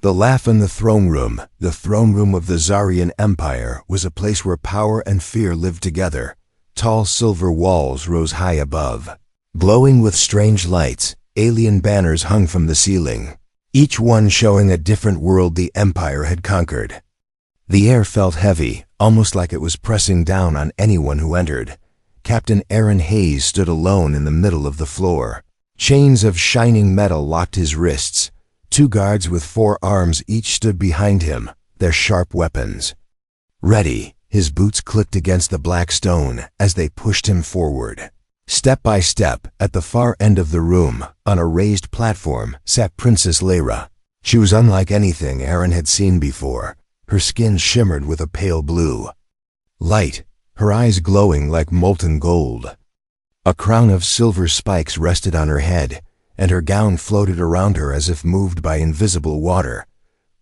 The laugh in the throne room of the Zarian Empire, was a place where power and fear lived together. Tall silver walls rose high above. Glowing with strange lights, alien banners hung from the ceiling, each one showing a different world the Empire had conquered. The air felt heavy, almost like it was pressing down on anyone who entered. Captain Aaron Hayes stood alone in the middle of the floor. Chains of shining metal locked his wrists. 2 guards with 4 arms each stood behind him, their sharp weapons ready. His boots clicked against the black stone as they pushed him forward. Step by step, at the far end of the room, on a raised platform, sat Princess Lyra. She was unlike anything Aaron had seen before. Her skin shimmered with a pale blue light, her eyes glowing like molten gold. A crown of silver spikes rested on her head, and her gown floated around her as if moved by invisible water.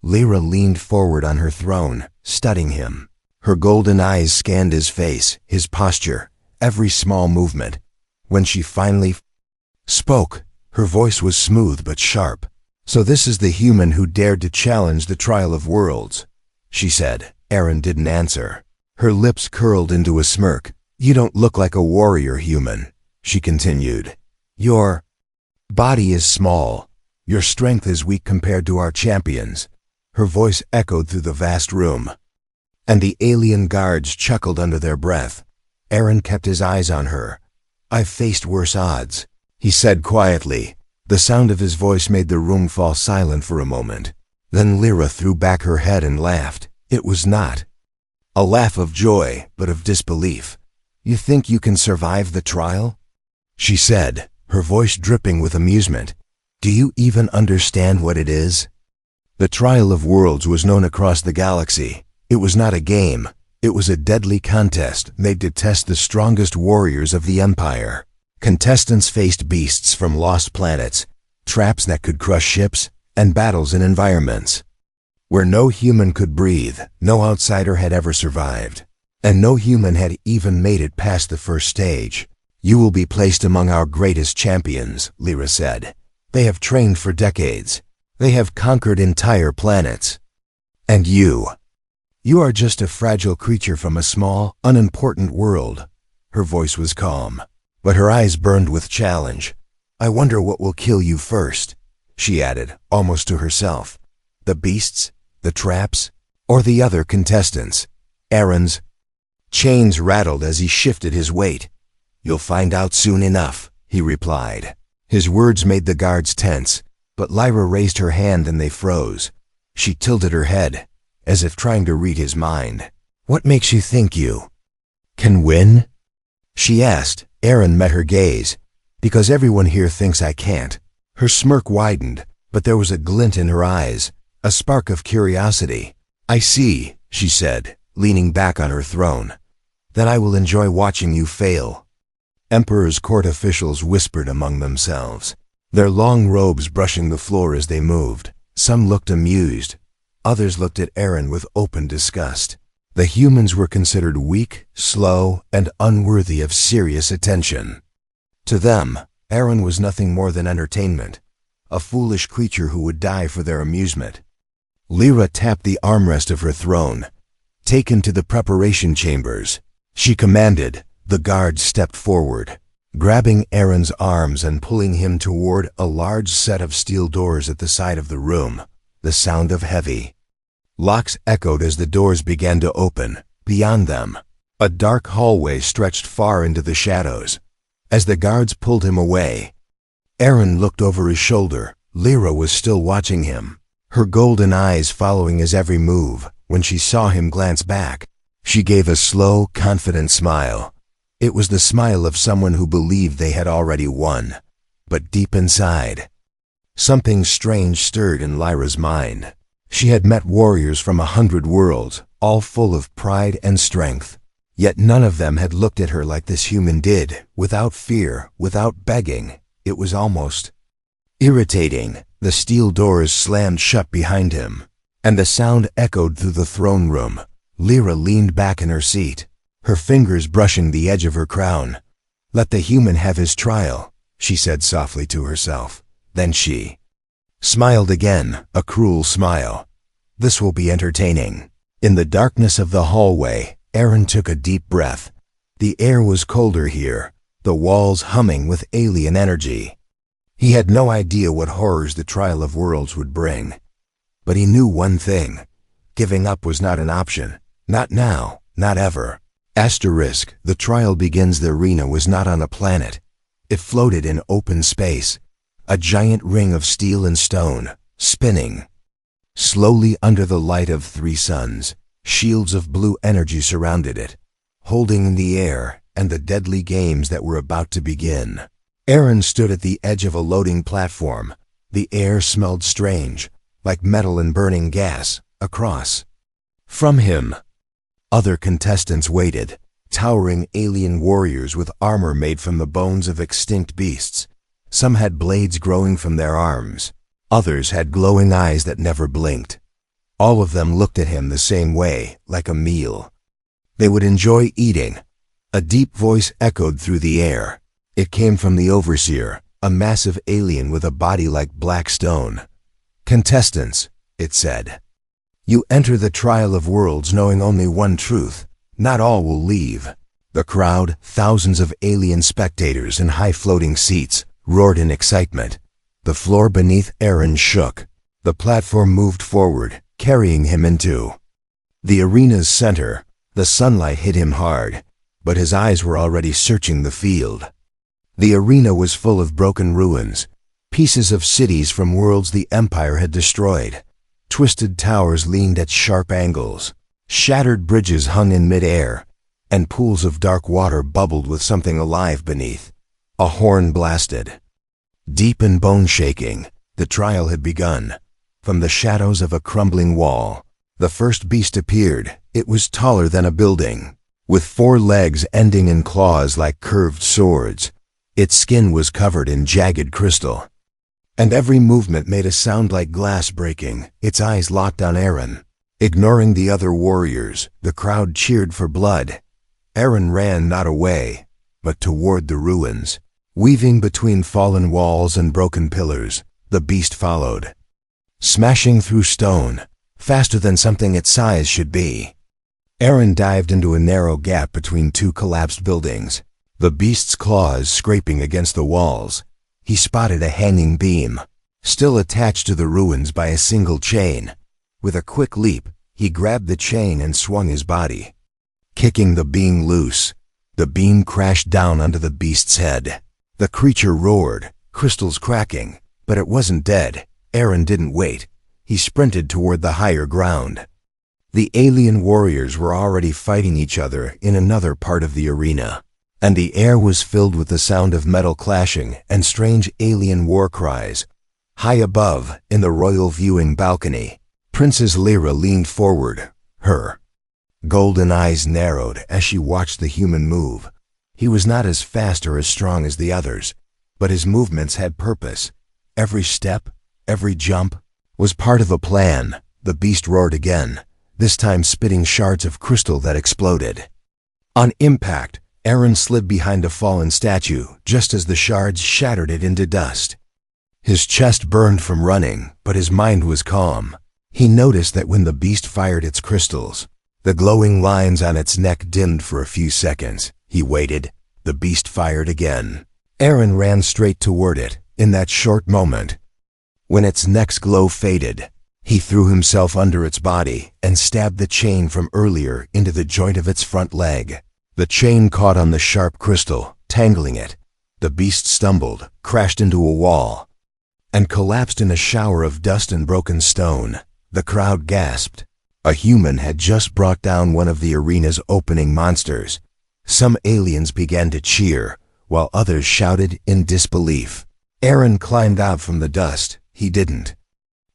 Lyra leaned forward on her throne, studying him. Her golden eyes scanned his face, his posture, every small movement. When she finally spoke, her voice was smooth but sharp. "So this is the human who dared to challenge the trial of worlds," she said. Aaron didn't answer. Her lips curled into a smirk. "You don't look like a warrior human," she continued. "Your body is small. Your strength is weak compared to our champions." Her voice echoed through the vast room, and the alien guards chuckled under their breath. Aaron kept his eyes on her. "I've faced worse odds," he said quietly. The sound of his voice made the room fall silent for a moment. Then Lyra threw back her head and laughed. It was not a laugh of joy, but of disbelief. "You think you can survive the trial?" she said, her voice dripping with amusement. "Do you even understand what it is?" The Trial of Worlds was known across the galaxy. It was not a game. It was a deadly contest made to test the strongest warriors of the Empire. Contestants faced beasts from lost planets, traps that could crush ships, and battles in environments where no human could breathe, no outsider had ever survived, and no human had even made it past the first stage. "You will be placed among our greatest champions," Lyra said. "They have trained for decades. They have conquered entire planets. And you are just a fragile creature from a small, unimportant world." Her voice was calm, but her eyes burned with challenge. "I wonder what will kill you first," she added, almost to herself. "The beasts, the traps, or the other contestants?" Aaron's chains rattled as he shifted his weight. "You'll find out soon enough," he replied. His words made the guards tense, but Lyra raised her hand and they froze. She tilted her head, as if trying to read his mind. "What makes you think you can win?" she asked. Aaron met her gaze. "Because everyone here thinks I can't." Her smirk widened, but there was a glint in her eyes, a spark of curiosity. "I see," she said, leaning back on her throne. "Then I will enjoy watching you fail." Emperor's court officials whispered among themselves, their long robes brushing the floor as they moved. Some looked amused. Others looked at Aaron with open disgust. The humans were considered weak, slow, and unworthy of serious attention. To them, Aaron was nothing more than entertainment, a foolish creature who would die for their amusement. Lyra tapped the armrest of her throne. "Taken to the preparation chambers," she commanded. The guards stepped forward, grabbing Aaron's arms and pulling him toward a large set of steel doors at the side of the room. The sound of heavy locks echoed as the doors began to open. Beyond them, a dark hallway stretched far into the shadows. As the guards pulled him away, Aaron looked over his shoulder. Lyra was still watching him, her golden eyes following his every move. When she saw him glance back, she gave a slow, confident smile. It was the smile of someone who believed they had already won. But deep inside, something strange stirred in Lyra's mind. She had met warriors from 100 worlds, all full of pride and strength. Yet none of them had looked at her like this human did, without fear, without begging. It was almost irritating. The steel doors slammed shut behind him, and the sound echoed through the throne room. Lyra leaned back in her seat, her fingers brushing the edge of her crown. "Let the human have his trial," she said softly to herself. Then she Smiled again, a cruel smile. This will be entertaining. In the darkness of the hallway, Aaron took a deep breath. The air was colder here, the walls humming with alien energy. He had no idea what horrors the Trial of Worlds would bring. But he knew one thing. Giving up was not an option. Not now, not ever. Asterisk, the trial begins. The arena was not on a planet. It floated in open space, a giant ring of steel and stone, spinning. Slowly under the light of 3 suns, shields of blue energy surrounded it, holding in the air and the deadly games that were about to begin. Aaron stood at the edge of a loading platform. The air smelled strange, like metal and burning gas, across. From him, other contestants waited, towering alien warriors with armor made from the bones of extinct beasts. Some had blades growing from their arms. Others had glowing eyes that never blinked. All of them looked at him the same way, like a meal. They would enjoy eating. A deep voice echoed through the air. It came from the Overseer, a massive alien with a body like black stone. "Contestants," it said, "you enter the Trial of Worlds knowing only one truth. Not all will leave." The crowd, thousands of alien spectators in high-floating seats, roared in excitement. The floor beneath Aaron shook. The platform moved forward, carrying him into the arena's center. The sunlight hit him hard, but his eyes were already searching the field. The arena was full of broken ruins, pieces of cities from worlds the Empire had destroyed. Twisted towers leaned at sharp angles. Shattered bridges hung in mid-air, and pools of dark water bubbled with something alive beneath. A horn blasted. Deep and bone-shaking, the trial had begun. From the shadows of a crumbling wall, the first beast appeared. It was taller than a building, with 4 legs ending in claws like curved swords. Its skin was covered in jagged crystal, and every movement made a sound like glass breaking. Its eyes locked on Aaron. Ignoring the other warriors, the crowd cheered for blood. Aaron ran not away, but toward the ruins. Weaving between fallen walls and broken pillars, the beast followed, smashing through stone, faster than something its size should be. Aaron dived into a narrow gap between 2 collapsed buildings, the beast's claws scraping against the walls. He spotted a hanging beam, still attached to the ruins by a single chain. With a quick leap, he grabbed the chain and swung his body. Kicking the beam loose, the beam crashed down onto the beast's head. The creature roared, crystals cracking, but it wasn't dead. Aaron didn't wait. He sprinted toward the higher ground. The alien warriors were already fighting each other in another part of the arena, and the air was filled with the sound of metal clashing and strange alien war cries. High above, in the royal viewing balcony, Princess Lyra leaned forward. Her golden eyes narrowed as she watched the human move. He was not as fast or as strong as the others, but his movements had purpose. Every step, every jump, was part of a plan. The beast roared again, this time spitting shards of crystal that exploded. On impact, Aaron slid behind a fallen statue just as the shards shattered it into dust. His chest burned from running, but his mind was calm. He noticed that when the beast fired its crystals, the glowing lines on its neck dimmed for a few seconds. He waited. The beast fired again. Aaron ran straight toward it. In that short moment, when its neck's glow faded, he threw himself under its body and stabbed the chain from earlier into the joint of its front leg. The chain caught on the sharp crystal, tangling it. The beast stumbled, crashed into a wall, and collapsed in a shower of dust and broken stone. The crowd gasped. A human had just brought down one of the arena's opening monsters. Some aliens began to cheer, while others shouted in disbelief. Aaron climbed out from the dust. He didn't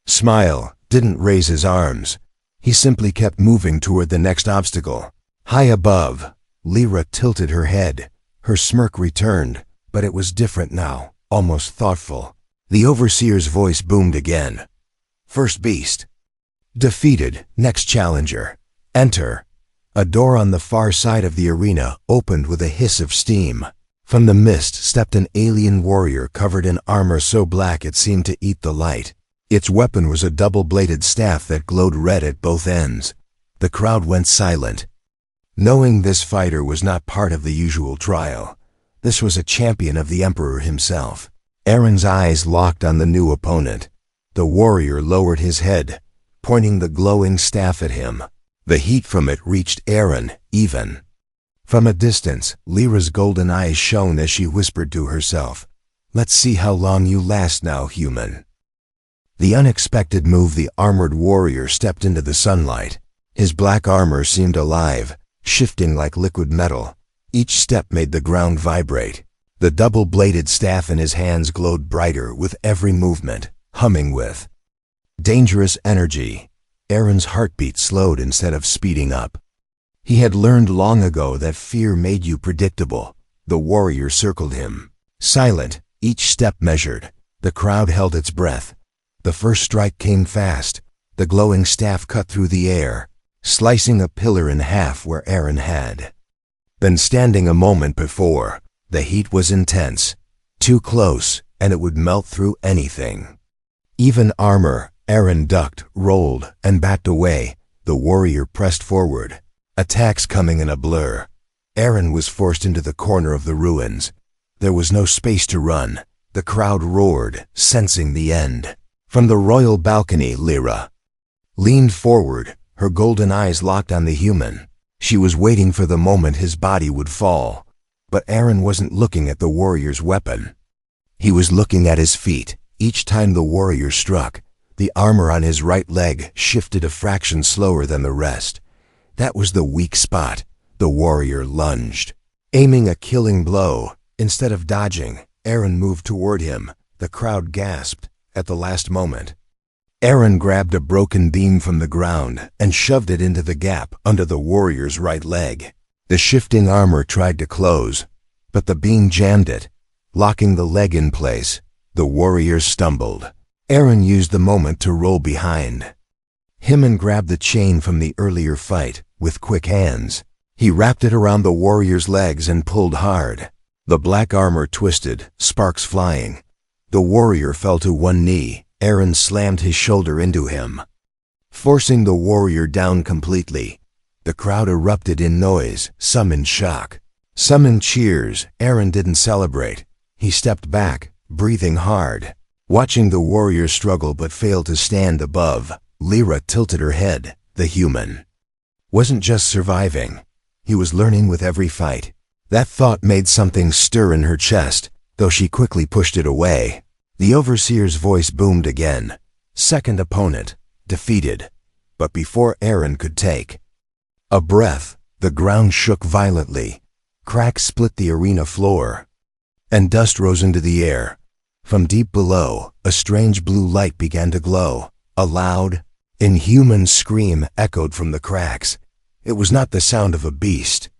smile, didn't raise his arms. He simply kept moving toward the next obstacle. High above, Lyra tilted her head. Her smirk returned, but it was different now, almost thoughtful. The Overseer's voice boomed again. "First beast defeated. Next challenger. Enter." A door on the far side of the arena opened with a hiss of steam. From the mist stepped an alien warrior covered in armor so black it seemed to eat the light. Its weapon was a double-bladed staff that glowed red at both ends. The crowd went silent. Knowing this fighter was not part of the usual trial, this was a champion of the Emperor himself. Aaron's eyes locked on the new opponent. The warrior lowered his head, pointing the glowing staff at him. The heat from it reached Aaron, even. From a distance, Lyra's golden eyes shone as she whispered to herself, "Let's see how long you last now, human." The unexpected move, the armored warrior stepped into the sunlight. His black armor seemed alive, shifting like liquid metal. Each step made the ground vibrate. The double-bladed staff in his hands glowed brighter with every movement, humming with dangerous energy. Aaron's heartbeat slowed instead of speeding up. He had learned long ago that fear made you predictable. The warrior circled him. Silent, each step measured. The crowd held its breath. The first strike came fast. The glowing staff cut through the air, slicing a pillar in half where Aaron had been standing a moment before. The heat was intense. Too close, and it would melt through anything. Even armor. Aaron ducked, rolled, and backed away. The warrior pressed forward. Attacks coming in a blur. Aaron was forced into the corner of the ruins. There was no space to run. The crowd roared, sensing the end. From the royal balcony, Lyra leaned forward, her golden eyes locked on the human. She was waiting for the moment his body would fall. But Aaron wasn't looking at the warrior's weapon. He was looking at his feet. Each time the warrior struck, the armor on his right leg shifted a fraction slower than the rest. That was the weak spot. The warrior lunged, aiming a killing blow. Instead of dodging, Aaron moved toward him. The crowd gasped. At the last moment, Aaron grabbed a broken beam from the ground and shoved it into the gap under the warrior's right leg. The shifting armor tried to close, but the beam jammed it, locking the leg in place. The warrior stumbled. Aaron used the moment to roll behind him and grabbed the chain from the earlier fight with quick hands. He wrapped it around the warrior's legs and pulled hard. The black armor twisted, sparks flying. The warrior fell to one knee. Aaron slammed his shoulder into him, forcing the warrior down completely. The crowd erupted in noise, some in shock, some in cheers. Aaron didn't celebrate. He stepped back, breathing hard, watching the warrior struggle but fail to stand above. Lyra tilted her head. The human wasn't just surviving. He was learning with every fight. That thought made something stir in her chest, though she quickly pushed it away. The overseer's voice boomed again. Second opponent, defeated. But before Aaron could take a breath, the ground shook violently. Cracks split the arena floor, and dust rose into the air. From deep below, a strange blue light began to glow. A loud, inhuman scream echoed from the cracks. It was not the sound of a beast.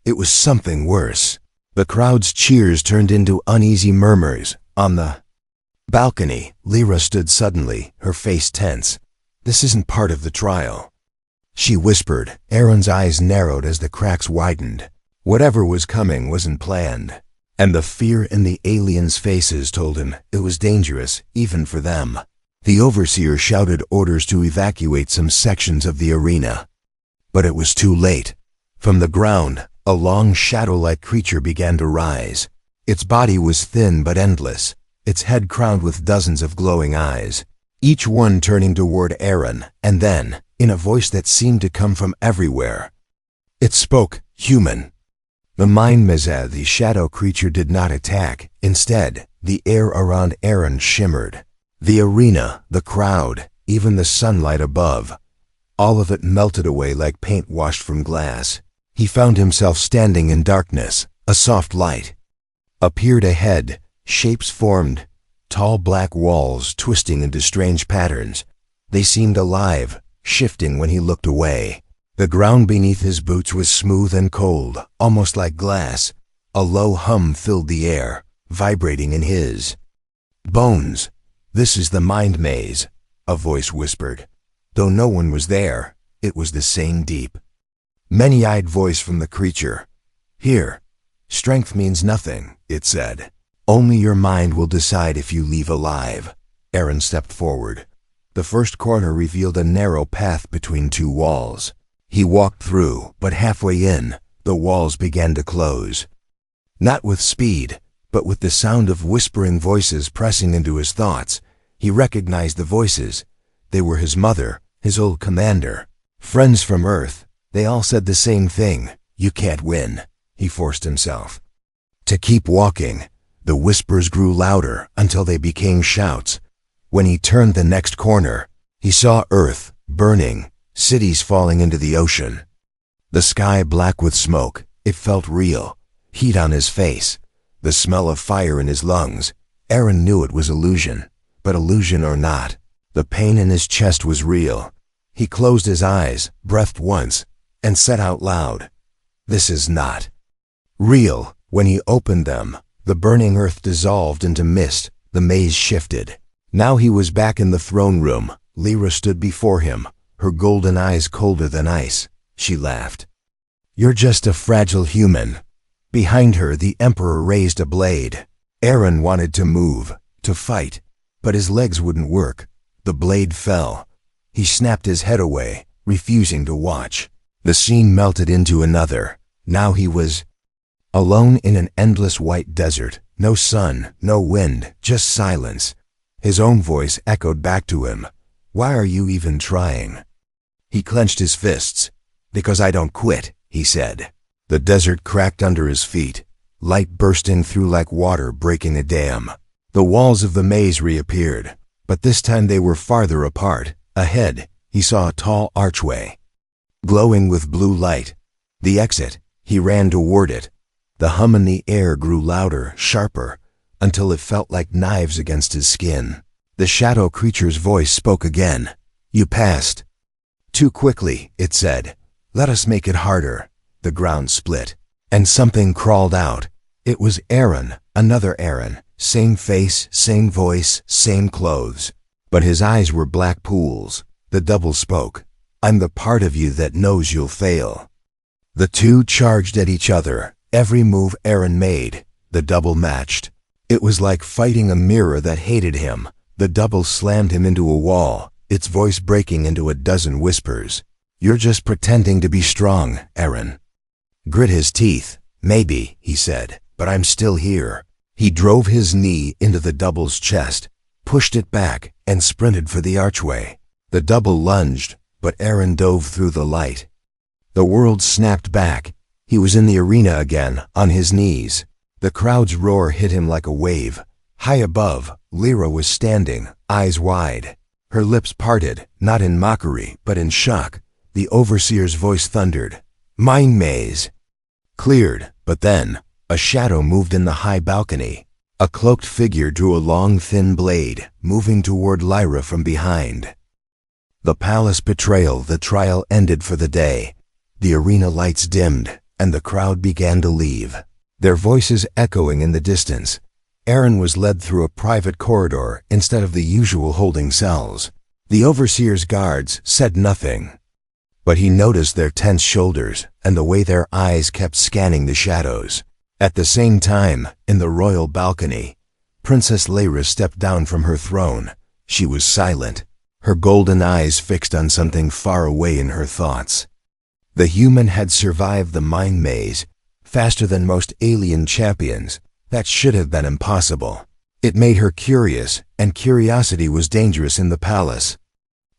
It was something worse. The crowd's cheers turned into uneasy murmurs. On the balcony, Lyra stood suddenly, her face tense. "This isn't part of the trial," she whispered. Aaron's eyes narrowed as the cracks widened. Whatever was coming wasn't planned, and the fear in the aliens' faces told him it was dangerous, even for them. The overseer shouted orders to evacuate some sections of the arena. But it was too late. From the ground, a long shadow-like creature began to rise. Its body was thin but endless, its head crowned with dozens of glowing eyes, each one turning toward Aaron, and then, in a voice that seemed to come from everywhere, it spoke, "Human." The the shadow creature did not attack. Instead, the air around Aaron shimmered. The arena, the crowd, even the sunlight above, all of it melted away like paint washed from glass. He found himself standing in darkness. A soft light appeared ahead. Shapes formed, tall black walls twisting into strange patterns. They seemed alive, shifting when he looked away. The ground beneath his boots was smooth and cold, almost like glass. A low hum filled the air, vibrating in his bones. "This is the mind maze," a voice whispered. Though no one was there, it was the same deep, many-eyed voice from the creature. "Here, strength means nothing," it said. "Only your mind will decide if you leave alive." Aaron stepped forward. The first corner revealed a narrow path between two walls. He walked through, but halfway in, the walls began to close. Not with speed, but with the sound of whispering voices pressing into his thoughts. He recognized the voices. They were his mother, his old commander. Friends from Earth. They all said the same thing. You can't win. He forced himself to keep walking. The whispers grew louder until they became shouts. When he turned the next corner, he saw Earth burning, cities falling into the ocean. The sky black with smoke. It felt real. Heat on his face. The smell of fire in his lungs. Aaron knew it was illusion. But illusion or not, the pain in his chest was real. He closed his eyes, breathed once, and said out loud, "This is not real." When he opened them, the burning earth dissolved into mist. The maze shifted. Now he was back in the throne room. Lyra stood before him, her golden eyes colder than ice. She laughed. "You're just a fragile human." Behind her, the Emperor raised a blade. Aaron wanted to move, to fight, but his legs wouldn't work. The blade fell. He snapped his head away, refusing to watch. The scene melted into another. Now he was alone in an endless white desert. No sun, no wind, just silence. His own voice echoed back to him. "Why are you even trying?" He clenched his fists. "Because I don't quit," he said. The desert cracked under his feet, light bursting through like water breaking a dam. The walls of the maze reappeared, but this time they were farther apart. Ahead, he saw a tall archway, glowing with blue light. The exit. He ran toward it. The hum in the air grew louder, sharper, until it felt like knives against his skin. The shadow creature's voice spoke again. "You passed too quickly," it said. "Let us make it harder." The ground split, and something crawled out. It was Aaron, another Aaron. Same face, same voice, same clothes. But his eyes were black pools. The double spoke. "I'm the part of you that knows you'll fail." The two charged at each other. Every move Aaron made, the double matched. It was like fighting a mirror that hated him. The double slammed him into a wall, its voice breaking into a dozen whispers. "You're just pretending to be strong, Aaron." Grit his teeth. "Maybe," he said, "but I'm still here." He drove his knee into the double's chest, pushed it back, and sprinted for the archway. The double lunged, but Aaron dove through the light. The world snapped back. He was in the arena again, on his knees. The crowd's roar hit him like a wave. High above, Lyra was standing, eyes wide. Her lips parted, not in mockery, but in shock. The overseer's voice thundered. "Mind maze." Cleared, but then, a shadow moved in the high balcony. A cloaked figure drew a long, thin blade, moving toward Lyra from behind. The palace betrayal. The trial ended for the day. The arena lights dimmed, and the crowd began to leave, their voices echoing in the distance. Aaron was led through a private corridor instead of the usual holding cells. The overseer's guards said nothing, but he noticed their tense shoulders and the way their eyes kept scanning the shadows. At the same time, in the royal balcony, Princess Lyra stepped down from her throne. She was silent, her golden eyes fixed on something far away in her thoughts. The human had survived the mind maze, faster than most alien champions. That should have been impossible. It made her curious, and curiosity was dangerous in the palace.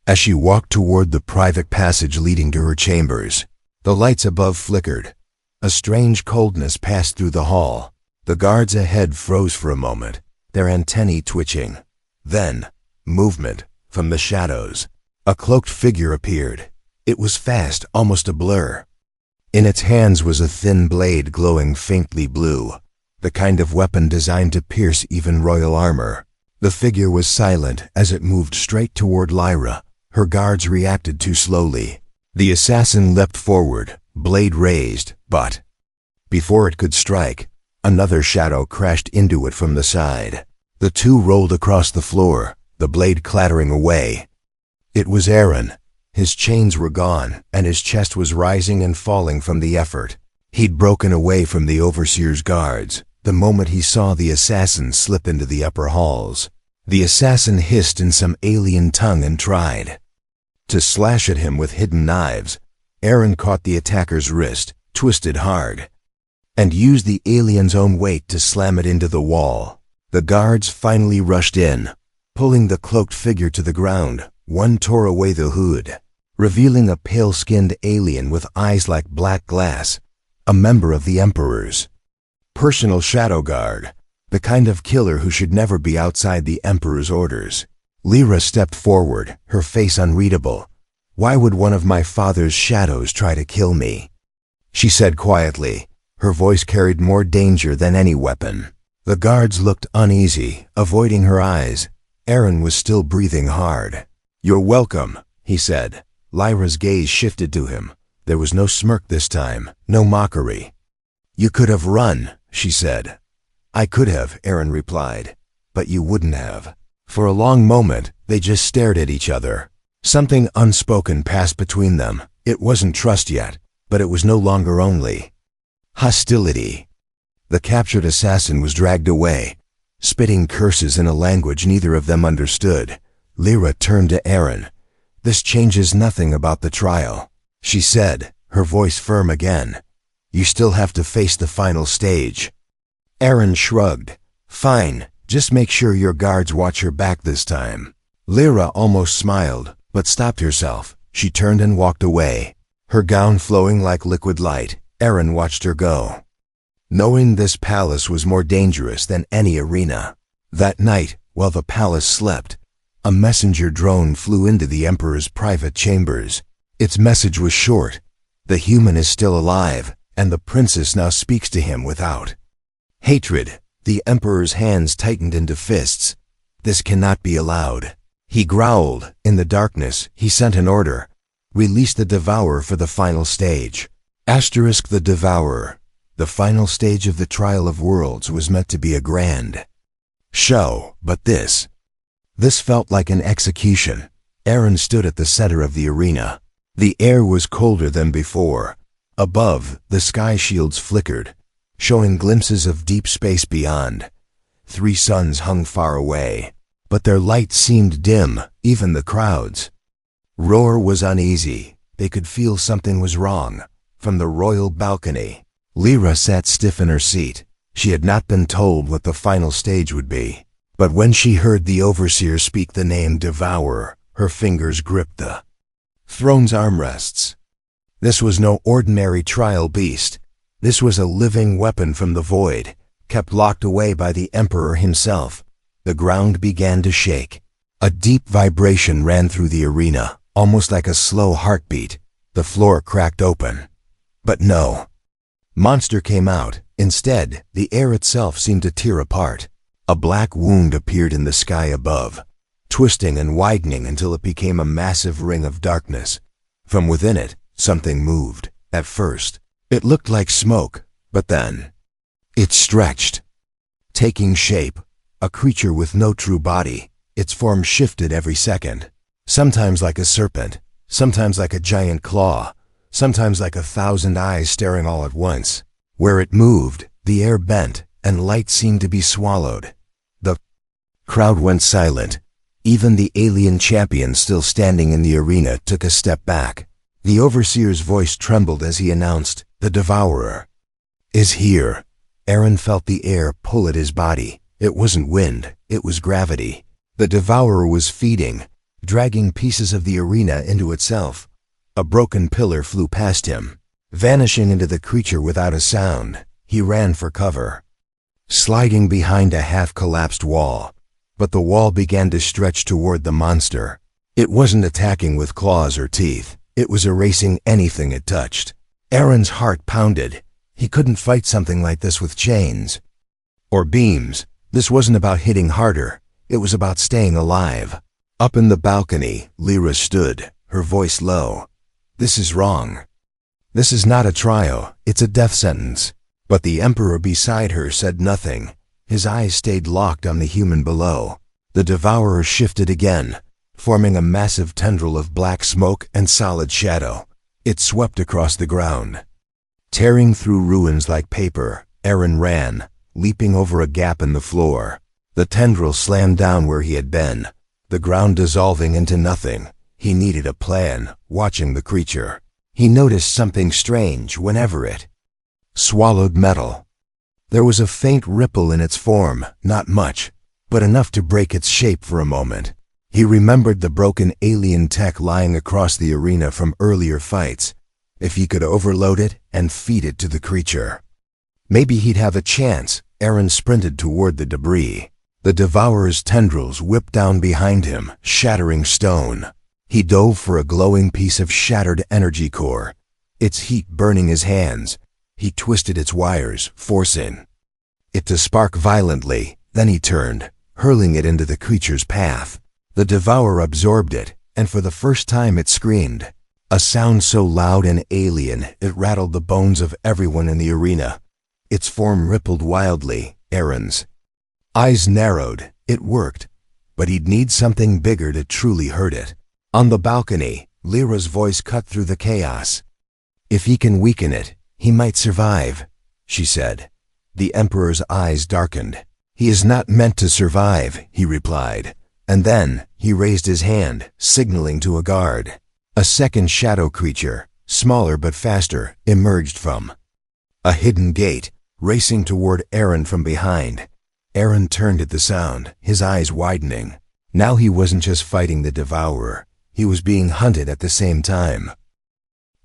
As she walked toward the private passage leading to her chambers, the lights above flickered. A strange coldness passed through the hall. The guards ahead froze for a moment, their antennae twitching. Then, movement from the shadows. A cloaked figure appeared. It was fast, almost a blur. In its hands was a thin blade glowing faintly blue, the kind of weapon designed to pierce even royal armor. The figure was silent as it moved straight toward Lyra. Her guards reacted too slowly. The assassin leapt forward, blade raised, but before it could strike, another shadow crashed into it from the side. The two rolled across the floor, the blade clattering away. It was Aaron. His chains were gone, and his chest was rising and falling from the effort. He'd broken away from the overseer's guards the moment he saw the assassin slip into the upper halls. The assassin hissed in some alien tongue and tried to slash at him with hidden knives. Aaron caught the attacker's wrist, twisted hard, and used the alien's own weight to slam it into the wall. The guards finally rushed in, pulling the cloaked figure to the ground. One tore away the hood, revealing a pale-skinned alien with eyes like black glass, a member of the Emperor's personal shadow guard, the kind of killer who should never be outside the Emperor's orders. Lyra stepped forward, her face unreadable. "Why would one of my father's shadows try to kill me?" she said quietly. Her voice carried more danger than any weapon. The guards looked uneasy, avoiding her eyes. Aaron was still breathing hard. "You're welcome," he said. Lyra's gaze shifted to him. There was no smirk this time, no mockery. "You could have run," she said. "I could have," Aaron replied, "but you wouldn't have." For a long moment, they just stared at each other. Something unspoken passed between them. It wasn't trust yet, but it was no longer only hostility. The captured assassin was dragged away, spitting curses in a language neither of them understood. Lyra turned to Aaron. "This changes nothing about the trial," she said, her voice firm again. "You still have to face the final stage." Aaron shrugged. "Fine, just make sure your guards watch your back this time." Lyra almost smiled, but stopped herself. She turned and walked away, her gown flowing like liquid light. Aaron watched her go, knowing this palace was more dangerous than any arena. That night, while the palace slept, a messenger drone flew into the Emperor's private chambers. Its message was short. The human is still alive, and the princess now speaks to him without hatred. The Emperor's hands tightened into fists. "This cannot be allowed." He growled. In the darkness, he sent an order. "Release the Devourer for the final stage." The Devourer. The final stage of the Trial of Worlds was meant to be a grand show, but this felt like an execution. Aaron stood at the center of the arena. The air was colder than before. Above, the sky shields flickered, showing glimpses of deep space beyond. 3 suns hung far away, but their light seemed dim. Even the crowd's roar was uneasy. They could feel something was wrong. From the royal balcony, Lyra sat stiff in her seat. She had not been told what the final stage would be. But when she heard the overseer speak the name Devourer, her fingers gripped the throne's armrests. This was no ordinary trial beast. This was a living weapon from the void, kept locked away by the Emperor himself. The ground began to shake. A deep vibration ran through the arena, almost like a slow heartbeat. The floor cracked open. But no monster came out. Instead, the air itself seemed to tear apart. A black wound appeared in the sky above, twisting and widening until it became a massive ring of darkness. From within it, something moved. At first, it looked like smoke, but then it stretched, taking shape. A creature with no true body. Its form shifted every second, sometimes like a serpent, sometimes like a giant claw, sometimes like 1,000 eyes staring all at once. Where it moved, the air bent, and light seemed to be swallowed. The crowd went silent. Even the alien champion still standing in the arena took a step back. The overseer's voice trembled as he announced, "The Devourer is here." Aaron felt the air pull at his body. It wasn't wind, it was gravity. The Devourer was feeding, dragging pieces of the arena into itself. A broken pillar flew past him, vanishing into the creature without a sound. He ran for cover, sliding behind a half-collapsed wall. But the wall began to stretch toward the monster. It wasn't attacking with claws or teeth. It was erasing anything it touched. Aaron's heart pounded. He couldn't fight something like this with chains or beams. This wasn't about hitting harder. It was about staying alive. Up in the balcony, Lyra stood, her voice low. "This is wrong. This is not a trial. It's a death sentence." But the Emperor beside her said nothing. His eyes stayed locked on the human below. The Devourer shifted again, forming a massive tendril of black smoke and solid shadow. It swept across the ground, tearing through ruins like paper. Aaron ran, leaping over a gap in the floor. The tendril slammed down where he had been, the ground dissolving into nothing. He needed a plan, watching the creature. He noticed something strange whenever it swallowed metal. There was a faint ripple in its form, not much, but enough to break its shape for a moment. He remembered the broken alien tech lying across the arena from earlier fights. If he could overload it and feed it to the creature, maybe he'd have a chance. Aaron sprinted toward the debris. The Devourer's tendrils whipped down behind him, shattering stone. He dove for a glowing piece of shattered energy core, its heat burning his hands. He twisted its wires, forcing it to spark violently. Then he turned, hurling it into the creature's path. The Devourer absorbed it, and for the first time it screamed. A sound so loud and alien it rattled the bones of everyone in the arena. Its form rippled wildly. Aaron's eyes narrowed. It worked, but he'd need something bigger to truly hurt it. On the balcony, Lyra's voice cut through the chaos. "If he can weaken it, he might survive," she said. The Emperor's eyes darkened. "He is not meant to survive," he replied. And then he raised his hand, signaling to a guard. A second shadow creature, smaller but faster, emerged from a hidden gate, racing toward Aaron from behind. Aaron turned at the sound, his eyes widening. Now he wasn't just fighting the Devourer. He was being hunted at the same time.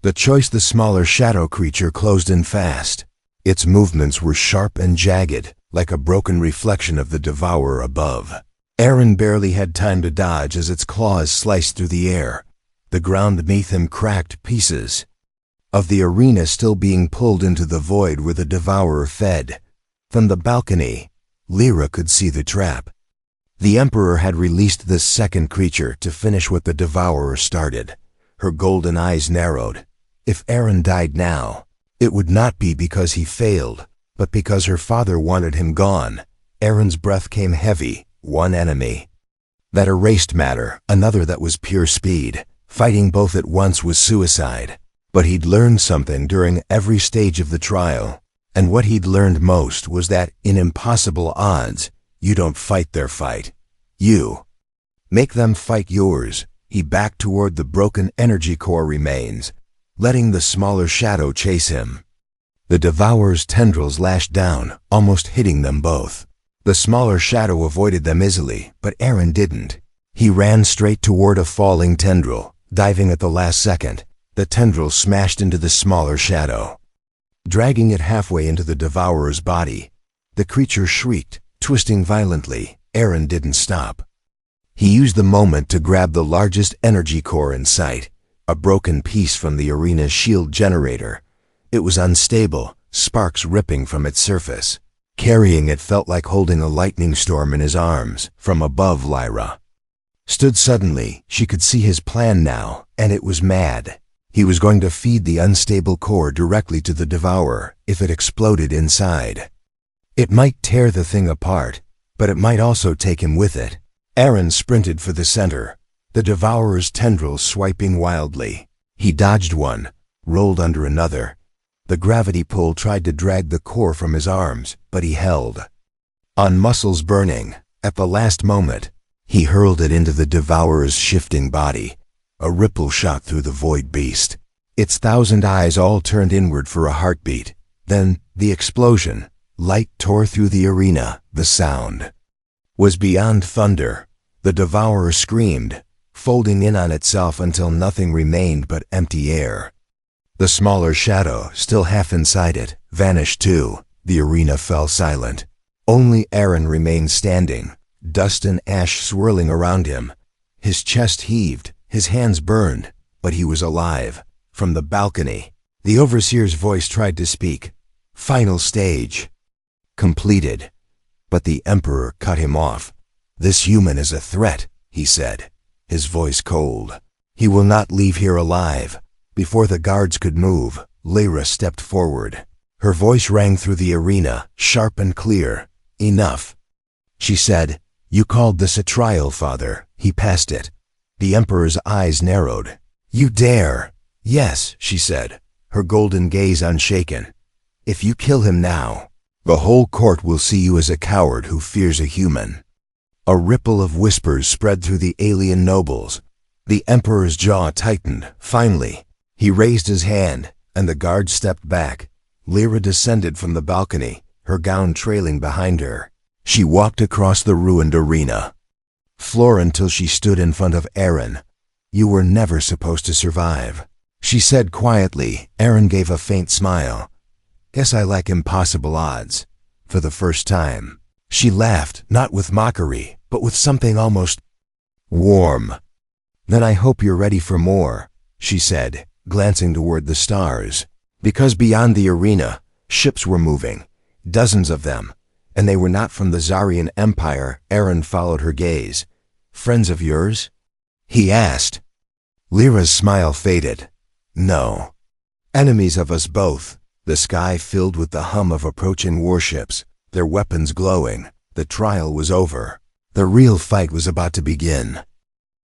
The smaller shadow creature closed in fast. Its movements were sharp and jagged, like a broken reflection of the Devourer above. Aaron barely had time to dodge as its claws sliced through the air. The ground beneath him cracked, pieces of the arena still being pulled into the void where the Devourer fed. From the balcony, Lyra could see the trap. The Emperor had released this second creature to finish what the Devourer started. Her golden eyes narrowed. If Aaron died now, it would not be because he failed, but because her father wanted him gone. Aaron's breath came heavy. One enemy that erased matter, another that was pure speed. Fighting both at once was suicide. But he'd learned something during every stage of the trial. And what he'd learned most was that, in impossible odds, you don't fight their fight. You make them fight yours. He backed toward the broken energy core remains, letting the smaller shadow chase him. The Devourer's tendrils lashed down, almost hitting them both. The smaller shadow avoided them easily, but Aaron didn't. He ran straight toward a falling tendril, diving at the last second. The tendril smashed into the smaller shadow, dragging it halfway into the Devourer's body. The creature shrieked, twisting violently. Aaron didn't stop. He used the moment to grab the largest energy core in sight, a broken piece from the arena's shield generator. It was unstable, sparks ripping from its surface. Carrying it felt like holding a lightning storm in his arms. From above, Lyra stood suddenly. She could see his plan now, and it was mad. He was going to feed the unstable core directly to the Devourer. If it exploded inside, it might tear the thing apart, but it might also take him with it. Aaron sprinted for the center, the Devourer's tendrils swiping wildly. He dodged one, rolled under another. The gravity pull tried to drag the core from his arms, but he held on, muscles burning. At the last moment, he hurled it into the Devourer's shifting body. A ripple shot through the void beast. Its 1,000 eyes all turned inward for a heartbeat. Then, the explosion. Light tore through the arena. The sound was beyond thunder. The Devourer screamed, folding in on itself until nothing remained but empty air. The smaller shadow, still half inside it, vanished too. The arena fell silent. Only Aaron remained standing, dust and ash swirling around him. His chest heaved, his hands burned, but he was alive. From the balcony, the Overseer's voice tried to speak. Final stage completed. But the Emperor cut him off. "This human is a threat," he said, his voice cold. "He will not leave here alive." Before the guards could move, Lyra stepped forward. Her voice rang through the arena, sharp and clear. "Enough," she said. "You called this a trial, Father." He passed it. The Emperor's eyes narrowed. "You dare?" "Yes," she said, her golden gaze unshaken. "If you kill him now, The whole court will see you as a coward who fears a human." A ripple of whispers spread through the alien nobles. The Emperor's jaw tightened. Finally, he raised his hand, and the guard stepped back. Lyra descended from the balcony, her gown trailing behind her. She walked across the ruined arena, floor until she stood in front of Aaron. "You were never supposed to survive," she said quietly. Aaron gave a faint smile. "Guess I like impossible odds." For the first time, she laughed, not with mockery, but with something almost warm. "Then I hope you're ready for more," she said, glancing toward the stars. Because beyond the arena, ships were moving, dozens of them, and they were not from the Zarian Empire. Aaron followed her gaze. "Friends of yours?" he asked. Lyra's smile faded. "No. Enemies of us both." The sky filled with the hum of approaching warships, their weapons glowing. The trial was over. The real fight was about to begin.